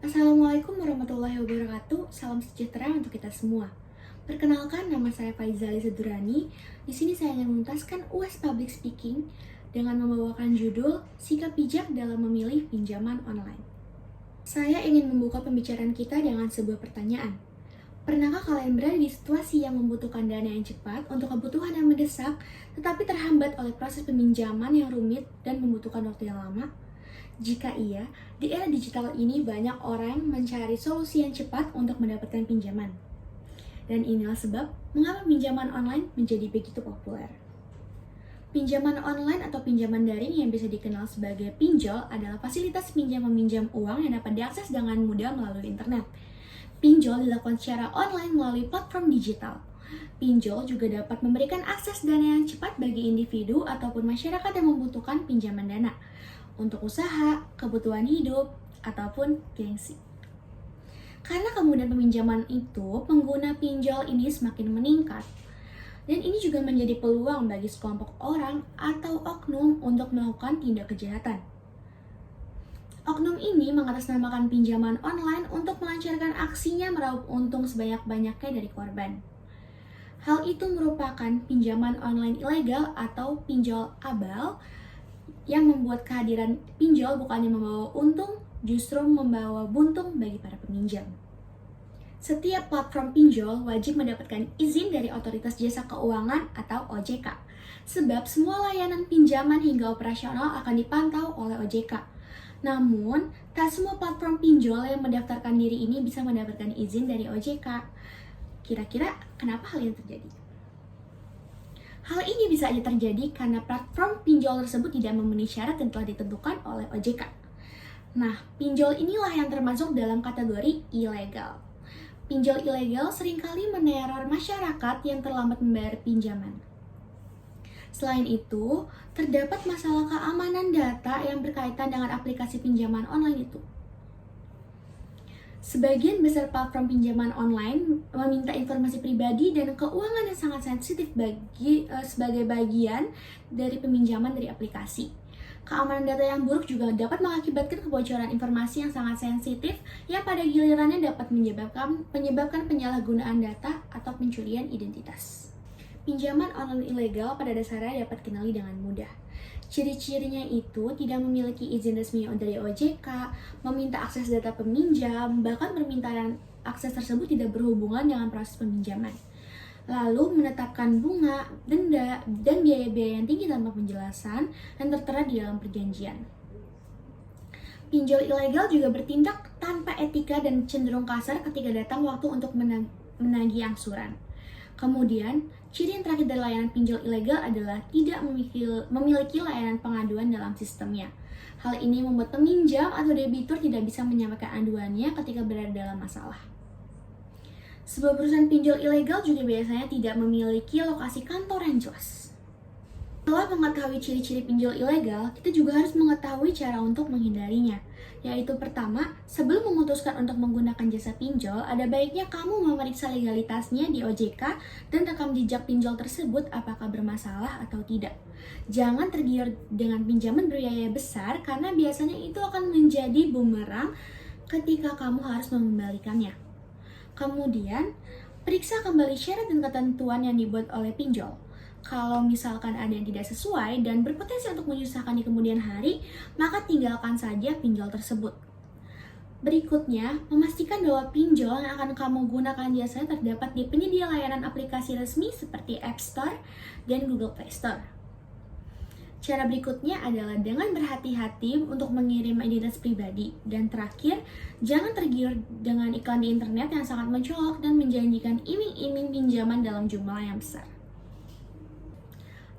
Assalamualaikum warahmatullahi wabarakatuh. Salam sejahtera untuk kita semua. Perkenalkan, nama saya Faizali Sedurani. Di sini saya ingin menuntaskan UAS Public Speaking dengan membawakan judul Sikap Bijak dalam Memilih Pinjaman Online. Saya ingin membuka pembicaraan kita dengan sebuah pertanyaan. Pernahkah kalian berada di situasi yang membutuhkan dana yang cepat untuk kebutuhan yang mendesak, tetapi terhambat oleh proses peminjaman yang rumit dan membutuhkan waktu yang lama? Jika iya, di era digital ini banyak orang mencari solusi yang cepat untuk mendapatkan pinjaman. Dan inilah sebab mengapa pinjaman online menjadi begitu populer. Pinjaman online atau pinjaman daring yang bisa dikenal sebagai pinjol adalah fasilitas pinjam-meminjam uang yang dapat diakses dengan mudah melalui internet. Pinjol dilakukan secara online melalui platform digital. Pinjol juga dapat memberikan akses dana yang cepat bagi individu ataupun masyarakat yang membutuhkan pinjaman dana untuk usaha, kebutuhan hidup, ataupun gengsi. Karena kemudahan peminjaman itu, pengguna pinjol ini semakin meningkat. Dan ini juga menjadi peluang bagi sekelompok orang atau oknum untuk melakukan tindak kejahatan. Oknum ini mengatasnamakan pinjaman online untuk melancarkan aksinya meraup untung sebanyak-banyaknya dari korban. Hal itu merupakan pinjaman online ilegal atau pinjol abal yang membuat kehadiran pinjol bukannya membawa untung, justru membawa buntung bagi para peminjam. Setiap platform pinjol wajib mendapatkan izin dari Otoritas Jasa Keuangan atau OJK, sebab semua layanan pinjaman hingga operasional akan dipantau oleh OJK. Namun, tak semua platform pinjol yang mendaftarkan diri ini bisa mendapatkan izin dari OJK. Kira-kira kenapa hal ini terjadi? Hal ini bisa saja terjadi karena platform pinjol tersebut tidak memenuhi syarat yang telah ditentukan oleh OJK. Nah, pinjol inilah yang termasuk dalam kategori ilegal. Pinjol ilegal seringkali meneror masyarakat yang terlambat membayar pinjaman. Selain itu, terdapat masalah keamanan data yang berkaitan dengan aplikasi pinjaman online itu. Sebagian besar platform pinjaman online meminta informasi pribadi dan keuangan yang sangat sensitif sebagai bagian dari peminjaman dari aplikasi. Keamanan data yang buruk juga dapat mengakibatkan kebocoran informasi yang sangat sensitif yang pada gilirannya dapat menyebabkan penyalahgunaan data atau pencurian identitas. Pinjaman online ilegal pada dasarnya dapat dikenali dengan mudah. Ciri-cirinya itu tidak memiliki izin resmi dari OJK, meminta akses data peminjam, bahkan permintaan akses tersebut tidak berhubungan dengan proses peminjaman. Lalu menetapkan bunga, denda, dan biaya-biaya yang tinggi tanpa penjelasan yang tertera di dalam perjanjian. Pinjol ilegal juga bertindak tanpa etika dan cenderung kasar ketika datang waktu untuk menagih angsuran. Kemudian, ciri yang terakhir dari layanan pinjol ilegal adalah tidak memiliki layanan pengaduan dalam sistemnya. Hal ini membuat peminjam atau debitur tidak bisa menyampaikan aduannya ketika berada dalam masalah. Sebuah perusahaan pinjol ilegal juga biasanya tidak memiliki lokasi kantor yang jelas. Setelah mengetahui ciri-ciri pinjol ilegal, kita juga harus mengetahui cara untuk menghindarinya. Yaitu pertama, sebelum memutuskan untuk menggunakan jasa pinjol, ada baiknya kamu memeriksa legalitasnya di OJK dan rekam jejak pinjol tersebut apakah bermasalah atau tidak. Jangan tergiur dengan pinjaman berbiaya besar karena biasanya itu akan menjadi bumerang ketika kamu harus mengembalikannya. Kemudian, periksa kembali syarat dan ketentuan yang dibuat oleh pinjol. Kalau misalkan ada yang tidak sesuai dan berpotensi untuk menyusahkan di kemudian hari, maka tinggalkan saja pinjol tersebut. Berikutnya, memastikan bahwa pinjol yang akan kamu gunakan jasanya terdapat di penyedia layanan aplikasi resmi seperti App Store dan Google Play Store. Cara berikutnya adalah dengan berhati-hati untuk mengirim identitas pribadi. Dan terakhir, jangan tergiur dengan iklan di internet yang sangat mencolok dan menjanjikan iming-iming pinjaman dalam jumlah yang besar.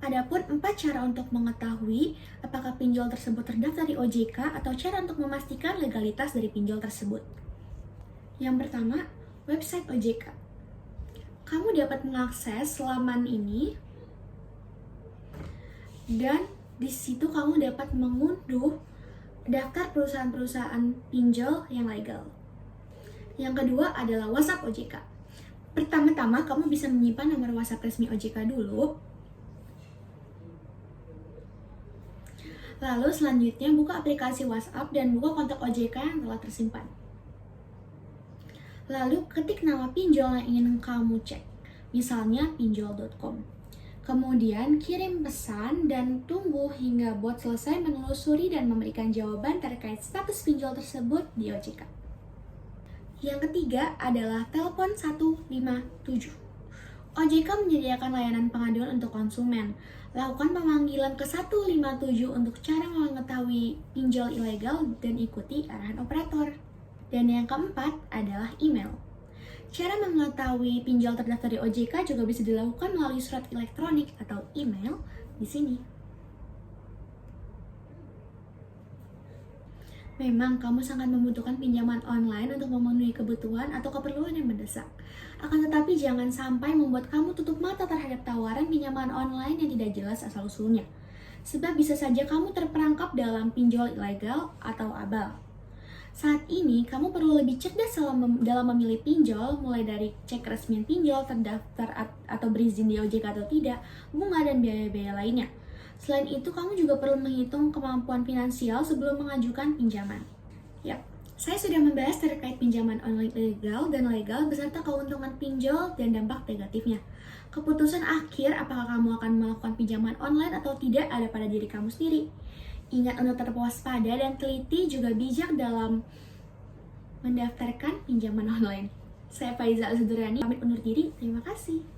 Adapun 4 cara untuk mengetahui apakah pinjol tersebut terdaftar di OJK atau cara untuk memastikan legalitas dari pinjol tersebut. Yang pertama, website OJK. Kamu dapat mengakses laman ini dan di situ kamu dapat mengunduh daftar perusahaan-perusahaan pinjol yang legal. Yang kedua adalah WhatsApp OJK. Pertama-tama kamu bisa menyimpan nomor WhatsApp resmi OJK dulu. Lalu selanjutnya buka aplikasi WhatsApp dan buka kontak OJK yang telah tersimpan. Lalu ketik nama pinjol yang ingin kamu cek, misalnya pinjol.com. Kemudian kirim pesan dan tunggu hingga bot selesai menelusuri dan memberikan jawaban terkait status pinjol tersebut di OJK. Yang ketiga adalah telepon 157. OJK menyediakan layanan pengaduan untuk konsumen. Lakukan pemanggilan ke 157 untuk cara mengetahui pinjol ilegal dan ikuti arahan operator. Dan yang keempat adalah email. Cara mengetahui pinjol terdaftar di OJK juga bisa dilakukan melalui surat elektronik atau email di sini. Memang kamu sangat membutuhkan pinjaman online untuk memenuhi kebutuhan atau keperluan yang mendesak. Akan tetapi jangan sampai membuat kamu tutup mata terhadap tawaran pinjaman online yang tidak jelas asal-usulnya. Sebab bisa saja kamu terperangkap dalam pinjol ilegal atau abal. Saat ini, kamu perlu lebih cerdas dalam memilih pinjol, mulai dari cek resmian pinjol, terdaftar atau berizin di OJK atau tidak, bunga, dan biaya-biaya lainnya. Selain itu, kamu juga perlu menghitung kemampuan finansial sebelum mengajukan pinjaman. Yap, saya sudah membahas terkait pinjaman online ilegal dan legal beserta keuntungan pinjol dan dampak negatifnya. Keputusan akhir apakah kamu akan melakukan pinjaman online atau tidak ada pada diri kamu sendiri. Ingat untuk tetap waspada dan teliti juga bijak dalam mendaftarkan pinjaman online. Saya Faiza Al-Zudrani, pamit undur diri. Terima kasih.